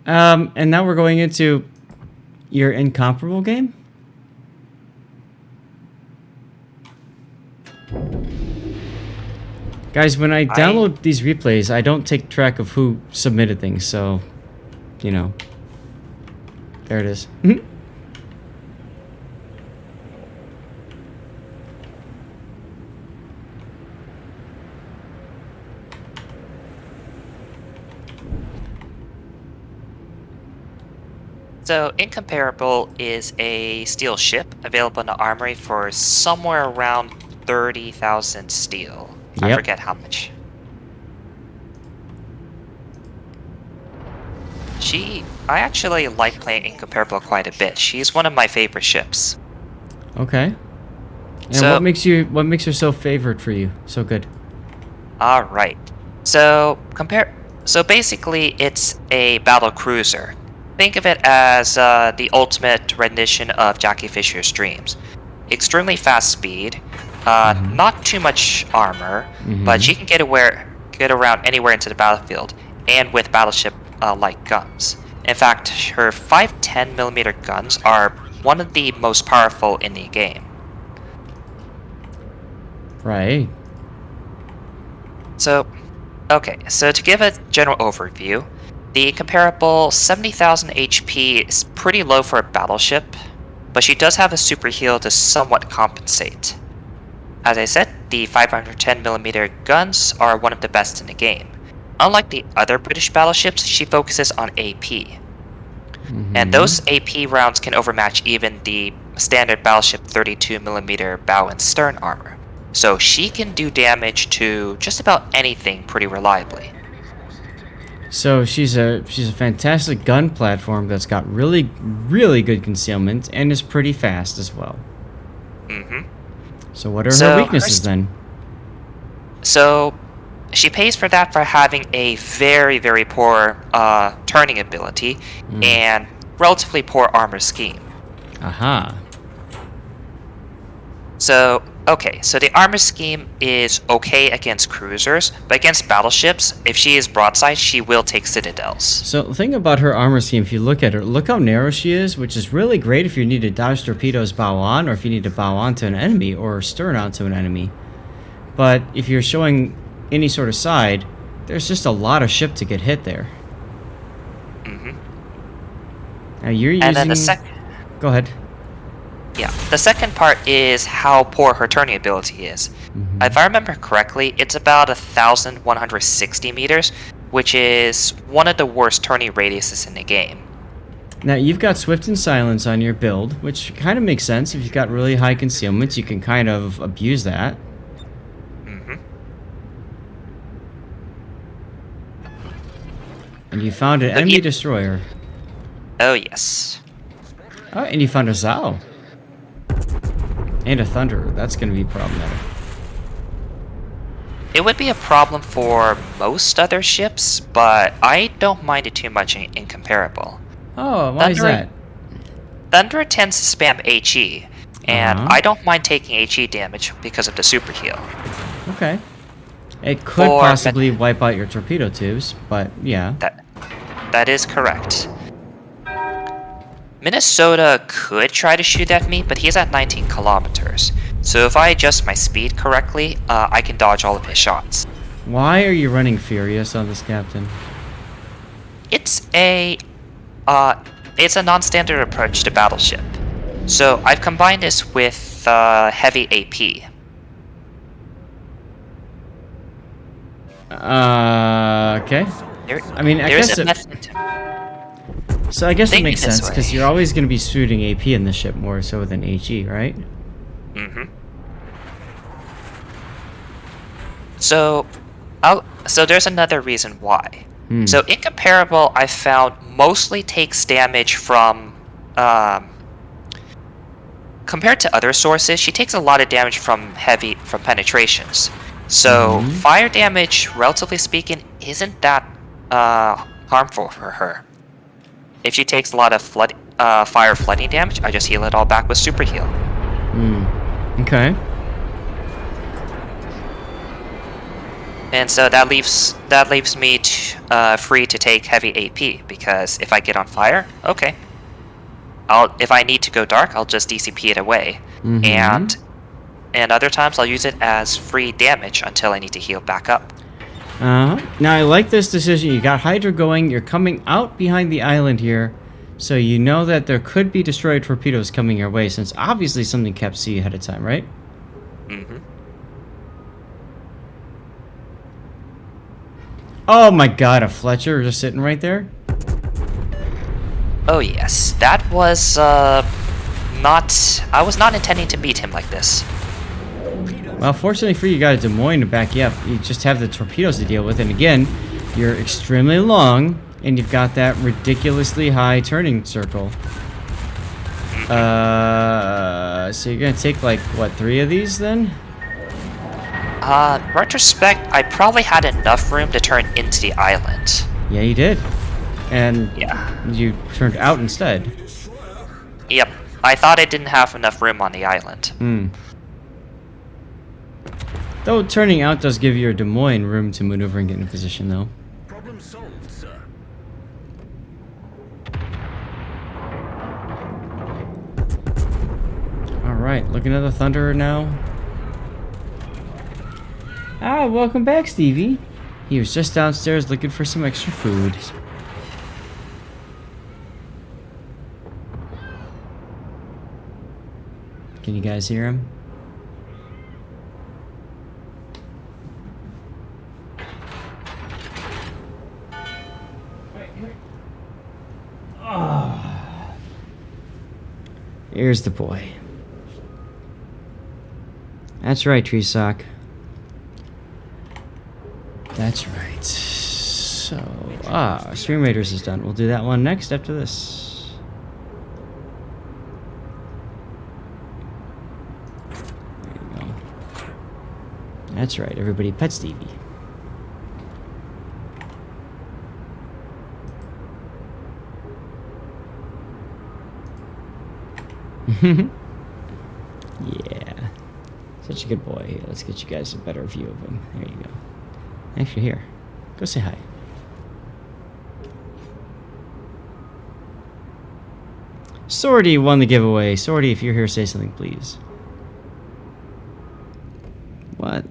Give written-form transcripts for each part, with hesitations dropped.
And now we're going into your Incomparable game? Guys, when I download these replays, I don't take track of who submitted things, so, you know. There it is. So, Incomparable is a steel ship available in the armory for somewhere around 30,000 steel. I forget how much. I actually like playing Incomparable quite a bit. She's one of my favorite ships. Okay. And what makes her so favored for you? So good. All right. So basically, it's a battle cruiser. Think of it as the ultimate rendition of Jackie Fisher's Dreams. Extremely fast speed, not too much armor, but she can get around anywhere into the battlefield, and with battleship-like guns. In fact, her 510mm guns are one of the most powerful in the game. Right. So to give a general overview, the comparable 70,000 HP is pretty low for a battleship, but she does have a super heal to somewhat compensate. As I said, the 510mm guns are one of the best in the game. Unlike the other British battleships, she focuses on AP. And those AP rounds can overmatch even the standard battleship 32mm bow and stern armor. So she can do damage to just about anything pretty reliably. So she's a fantastic gun platform that's got really good concealment and is pretty fast as well. So what are her weaknesses then? So she pays for that for having a very poor turning ability and relatively poor armor scheme. Aha. So the armor scheme is okay against cruisers, but against battleships, if she is broadside, she will take citadels. So the thing about her armor scheme, if you look at her, look how narrow she is, which is really great if you need to dodge torpedoes bow on, or if you need to bow onto an enemy, or stern onto an enemy. But if you're showing any sort of side, there's just a lot of ship to get hit there. Now you're using... And then Go ahead. Yeah, the second part is how poor her turning ability is. If I remember correctly, it's about 1,160 meters, which is one of the worst turning radiuses in the game. Now, you've got Swift and Silence on your build, which kind of makes sense. If you've got really high concealment, you can kind of abuse that. And you found an enemy destroyer. Oh, yes. Oh, and you found a Zao. And a Thunderer. That's going to be problematic. It would be a problem for most other ships, but I don't mind it too much in Incomparable. Oh, why is that? Thunderer tends to spam HE, and I don't mind taking HE damage because of the super heal. Okay. It could possibly wipe out your torpedo tubes, but yeah. That is correct. Minnesota could try to shoot at me, but he's at 19 kilometers. So if I adjust my speed correctly, I can dodge all of his shots. Why are you running Furious on this, Captain? It's a non-standard approach to battleship. So I've combined this with heavy AP. Okay. I mean, I guess So I guess it makes sense, because you're always going to be shooting AP in the ship more so than HE, right? So there's another reason why. So Incomparable, I found, mostly takes damage from... compared to other sources, she takes a lot of damage from penetrations. So fire damage, relatively speaking, isn't that harmful for her. If she takes a lot of fire flooding damage, I just heal it all back with super heal. Okay. And so that leaves me free to take heavy AP, because if I get on fire, okay. If I need to go dark, I'll just DCP it away. And other times I'll use it as free damage until I need to heal back up. Now I like this decision. You got Hydra going. You're coming out behind the island here, so you know that there could be destroyer torpedoes coming your way, since obviously something kept C ahead of time, right? Oh my god, a Fletcher just sitting right there? Oh yes, that was I was not intending to meet him like this. Well, fortunately for you, you got a Des Moines to back you up. You just have the torpedoes to deal with, and again, you're extremely long, and you've got that ridiculously high turning circle. So you're gonna take like, what, 3 of these then? Retrospect, I probably had enough room to turn into the island. Yeah, you did. And yeah, you turned out instead. Yep, I thought I didn't have enough room on the island. Though turning out does give your Des Moines room to maneuver and get in position, though. Problem solved, sir. Alright, looking at the Thunderer now. Ah, welcome back, Stevie. He was just downstairs looking for some extra food. Can you guys hear him? Here's the boy. That's right, Tree Sock. That's right. So, Stream Raiders is done. We'll do that one next after this. There you go. That's right, everybody. Pet Stevie. Yeah. Such a good boy. Here, let's get you guys a better view of him. There you go. Actually, here. Go say hi. Sorty won the giveaway. Sorty, if you're here, say something, please. What?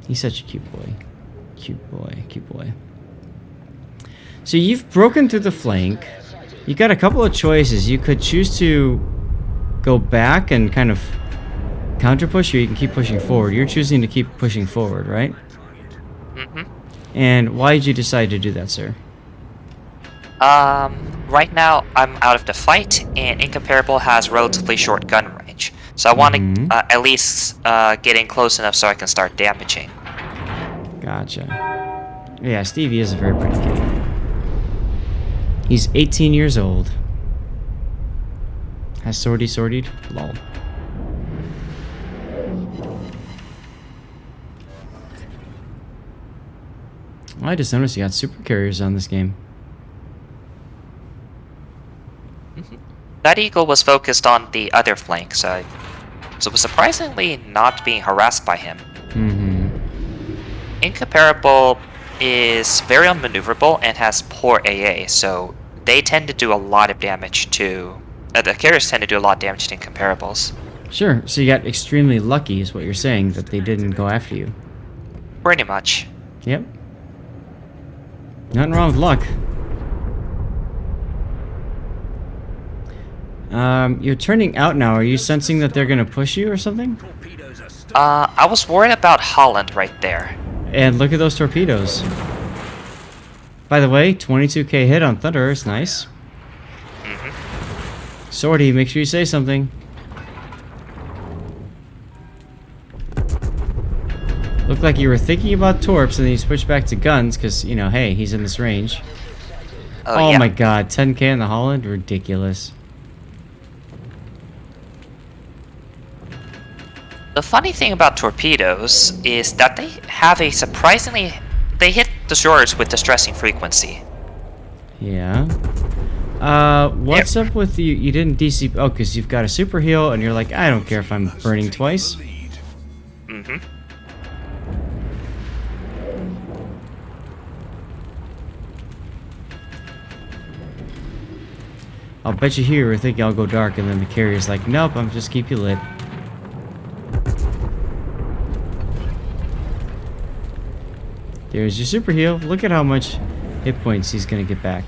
He's such a cute boy. Cute boy. Cute boy. So you've broken through the flank. You got a couple of choices. You could choose to go back and kind of counter push, or you can keep pushing forward. You're choosing to keep pushing forward, right? And why did you decide to do that, sir? Right now I'm out of the fight, and Incomparable has relatively short gun range. So I want to at least get in close enough so I can start damaging. Gotcha. Yeah, Stevie is a very pretty kid. He's 18 years old. Has sortied? Lol. I just noticed you got super carriers on this game. That eagle was focused on the other flank, so it was surprisingly not being harassed by him. Incomparable is very unmaneuverable and has poor AA, so they tend to do a lot of damage to... the carriers tend to do a lot of damage to Incomparables. Sure, so you got extremely lucky is what you're saying, that they didn't go after you. Pretty much. Yep. Nothing wrong with luck. You're turning out now. Are you sensing that they're gonna push you or something? I was worried about Holland right there. And look at those torpedoes. By the way, 22k hit on Thunder is nice. Sorty, make sure you say something. Looked like you were thinking about torps and then you switched back to guns because, you know, hey, he's in this range. Oh yeah. My god, 10k in the Holland? Ridiculous. The funny thing about torpedoes is that they have a surprisingly... They hit destroyers with distressing frequency. Yeah. What's up with you? You didn't DC... Oh, because you've got a super heal and you're like, I don't care if I'm burning twice. I'll bet you here we're thinking I'll go dark, and then the carrier's like, nope, I'm just keep you lit. There's your super heal. Look at how much hit points he's gonna get back.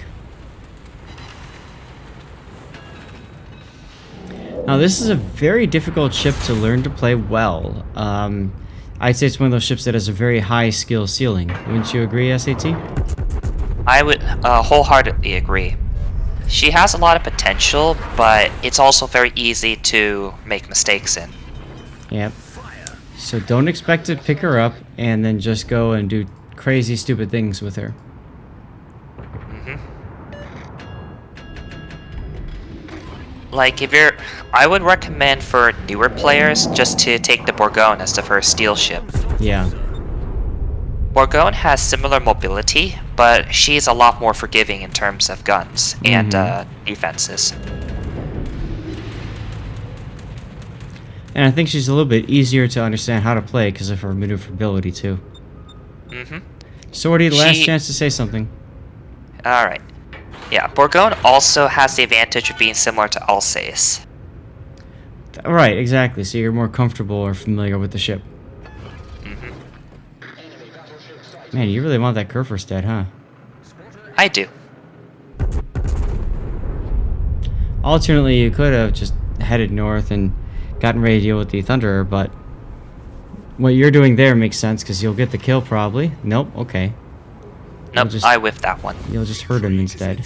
Now this is a very difficult ship to learn to play well. I'd say it's one of those ships that has a very high skill ceiling. Wouldn't you agree, SAT? I would wholeheartedly agree. She has a lot of potential, but it's also very easy to make mistakes in. Yep. So don't expect to pick her up and then just go and do crazy stupid things with her. Like, I would recommend for newer players just to take the Bourgogne as the first steel ship. Yeah. Bourgogne has similar mobility, but she's a lot more forgiving in terms of guns and defenses. And I think she's a little bit easier to understand how to play because of her maneuverability too. Swordy, last chance to say something. Alright. Yeah, Bourgogne also has the advantage of being similar to Alsace. Right, exactly. So you're more comfortable or familiar with the ship. Man, you really want that Kurfürst, huh? I do. Alternately, you could have just headed north and gotten ready to deal with the Thunderer, but what you're doing there makes sense because you'll get the kill probably. Nope, okay. Nope, I whiffed that one. You'll just hurt him instead.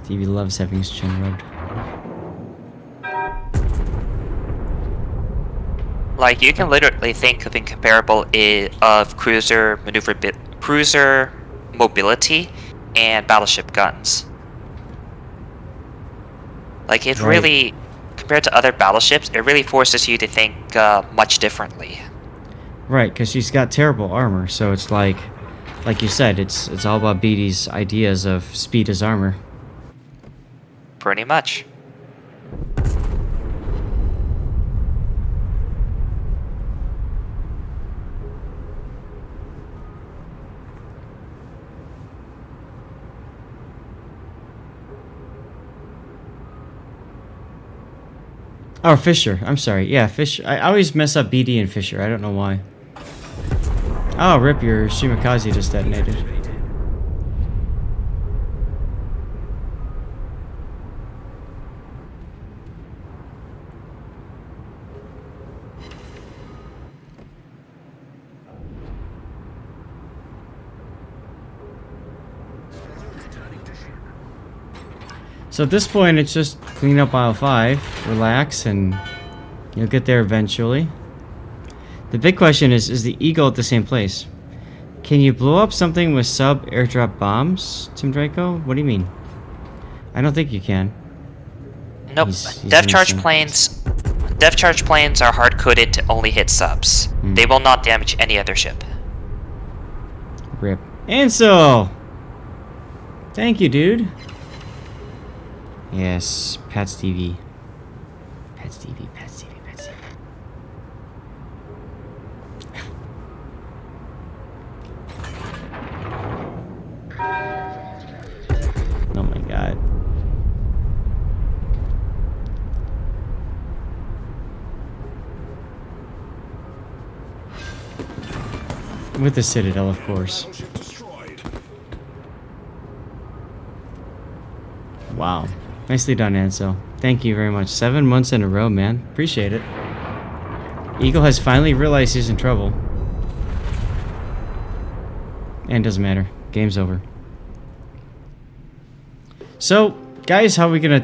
Stevie loves having his chin rubbed. Like, you can literally think of Incomparable of cruiser mobility and battleship guns. Like, it really, compared to other battleships, it really forces you to think much differently. Right, because she's got terrible armor, so it's like you said, it's all about BD's ideas of speed as armor. Pretty much. Oh, Fisher. I'm sorry. Yeah, Fisher. I always mess up BD and Fisher. I don't know why. Oh, rip, your Shimakaze just detonated. So at this point, it's just clean up aisle 5, relax, and you'll get there eventually. The big question is the Eagle at the same place? Can you blow up something with sub-airdrop bombs, Tim Draco? What do you mean? I don't think you can. Nope. Depth charge planes are hard-coded to only hit subs. They will not damage any other ship. Rip. Ansel! Thank you, dude. Yes, Pat's TV. Pat's TV, Pat's TV, Pat's TV. Oh my god. With the Citadel, of course. Wow. Nicely done, Ansel. Thank you very much. 7 months in a row, man. Appreciate it. Eagle has finally realized he's in trouble. And doesn't matter. Game's over. So, guys, how are we gonna